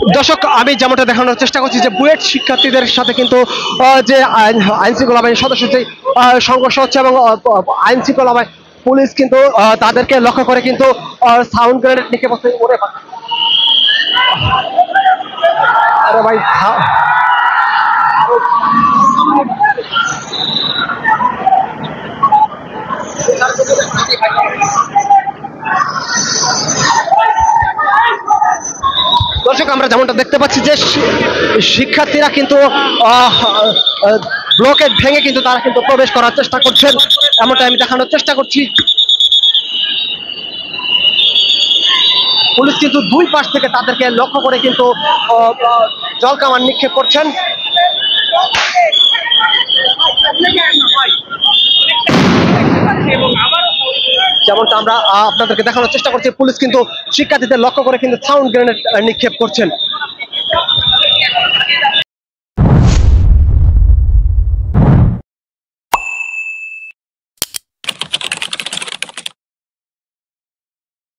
দর্শক, আমি যেমনটা দেখানোর চেষ্টা করছি যে বুয়েট শিক্ষার্থীদের সাথে কিন্তু যে আইন শৃঙ্খলা বাহিনীর সদস্য যে সংঘর্ষ হচ্ছে এবং আইন শৃঙ্খলা পুলিশ কিন্তু তাদেরকে লক্ষ্য করে কিন্তু সাউন্ড গ্রেনেড নিক্ষেপ করছে। আরে ভাই, দর্শক, আমরা যেমনটা দেখতে পাচ্ছি যে শিক্ষার্থীরা কিন্তু ব্লকেট ভেঙে কিন্তু তারা কিন্তু প্রবেশ করার চেষ্টা করছেন, এমনটা আমি দেখানোর চেষ্টা করছি। পুলিশ কিন্তু দুই পাশ থেকে তাদেরকে লক্ষ্য করে কিন্তু জলকামান নিক্ষেপ করছেন। যেমনটা আমরা আপনাদেরকে দেখানোর চেষ্টা করছি, পুলিশ কিন্তু শিক্ষার্থীদের লক্ষ্য করে কিন্তু সাউন্ড গ্রেনেড নিক্ষেপ করছেন।